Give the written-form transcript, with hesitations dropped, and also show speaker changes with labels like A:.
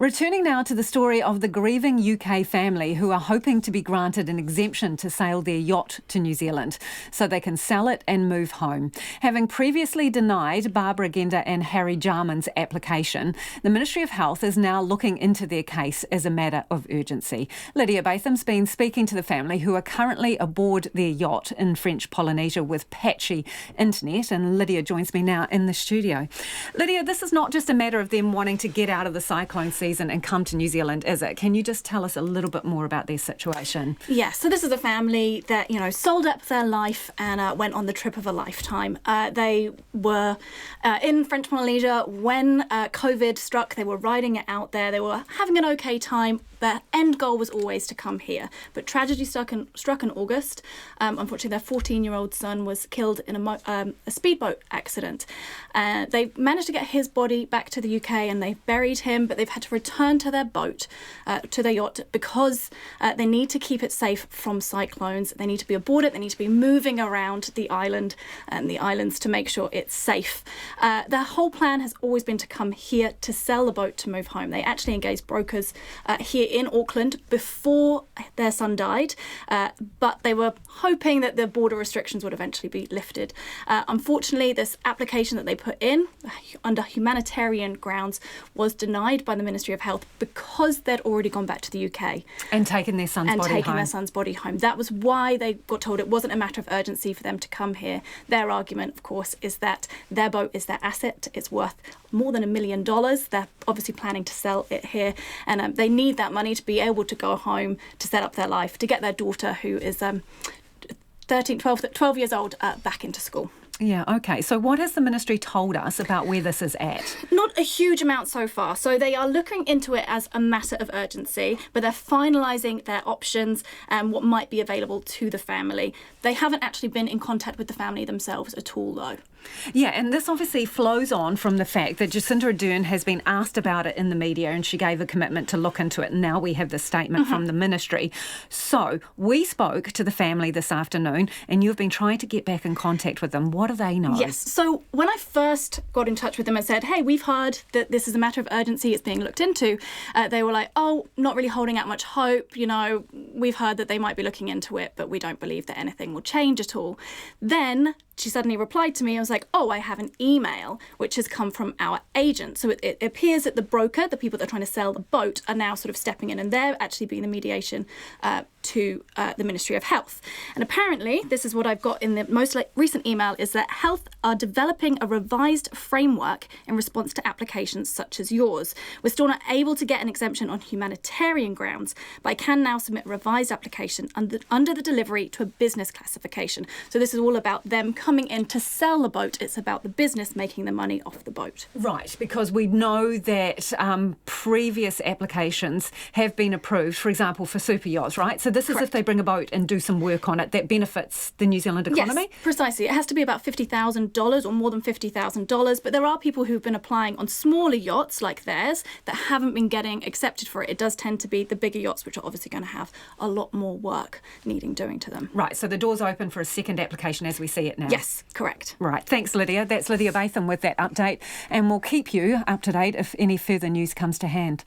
A: Returning now to the story of the grieving UK family who are hoping to be granted an exemption to sail their yacht to New Zealand so they can sell it and move home. Having previously denied Barbara Gender and Harry Jarman's application, the Ministry of Health is now looking into their case as a matter of urgency. Lydia Batham's been speaking to the family who are currently aboard their yacht in French Polynesia with patchy internet, and Lydia joins me now in the studio. Lydia, this is not just a matter of them wanting to get out of the cyclone season and come to New Zealand, is it? Can you just tell us a little bit more about their situation?
B: Yeah, so this is a family that, sold up their life and went on the trip of a lifetime. They were in French Polynesia when COVID struck. They were riding it out there. They were having an okay time. Their end goal was always to come here. But tragedy struck in August. Unfortunately, their 14-year-old son was killed in a speedboat accident. They managed to get his body back to the UK and they've buried him, but they've had to return to their boat, to their yacht, because they need to keep it safe from cyclones. They need to be aboard it. They need to be moving around the island and the islands to make sure it's safe. Their whole plan has always been to come here to sell the boat to move home. They actually engaged brokers here in Auckland before their son died, but they were hoping that the border restrictions would eventually be lifted. Unfortunately, this application that they put in under humanitarian grounds was denied by the Ministry of Health because they'd already gone back to the UK.
A: And taken their son's body home.
B: That was why they got told it wasn't a matter of urgency for them to come here. Their argument, of course, is that their boat is their asset. It's worth more than $1 million. They're obviously planning to sell it here, and they need that money to be able to go home, to set up their life, to get their daughter, who is 12 years old, back into school.
A: Yeah, okay. So what has the ministry told us about where this is at?
B: Not a huge amount so far. So they are looking into it as a matter of urgency, but they're finalising their options and what might be available to the family. They haven't actually been in contact with the family themselves at all, though.
A: Yeah, and this obviously flows on from the fact that Jacinda Ardern has been asked about it in the media and she gave a commitment to look into it. And now we have this statement from the ministry. So we spoke to the family this afternoon and you've been trying to get back in contact with them. What do they know?
B: Yes, so when I first got in touch with them and said, hey, we've heard that this is a matter of urgency, it's being looked into, they were like, oh, not really holding out much hope. We've heard that they might be looking into it, but we don't believe that anything will change at all. Then she suddenly replied to me. I was like, oh, I have an email which has come from our agent. So it appears that the broker, the people that are trying to sell the boat, are now sort of stepping in and they're actually being the mediation to the Ministry of Health. And apparently, this is what I've got in the most recent email, is that Health are developing a revised framework in response to applications such as yours. We're still not able to get an exemption on humanitarian grounds, but I can now submit a revised application under the delivery to a business classification. So this is all about them coming in to sell the boat. It's about the business making the money off the boat.
A: Right, because we know that previous applications have been approved, for example, for super yachts, right? So this is
B: Correct.
A: if they bring a boat and do some work on it that benefits the New Zealand economy?
B: Yes, precisely. It has to be about $50,000 or more than $50,000, but there are people who've been applying on smaller yachts like theirs that haven't been getting accepted for it. It does tend to be the bigger yachts, which are obviously going to have a lot more work needing doing to them.
A: Right, so the door's open for a second application as we see it now?
B: Yes, correct.
A: Right, thanks Lydia. That's Lydia Batham with that update, and we'll keep you up to date if any further news comes to hand.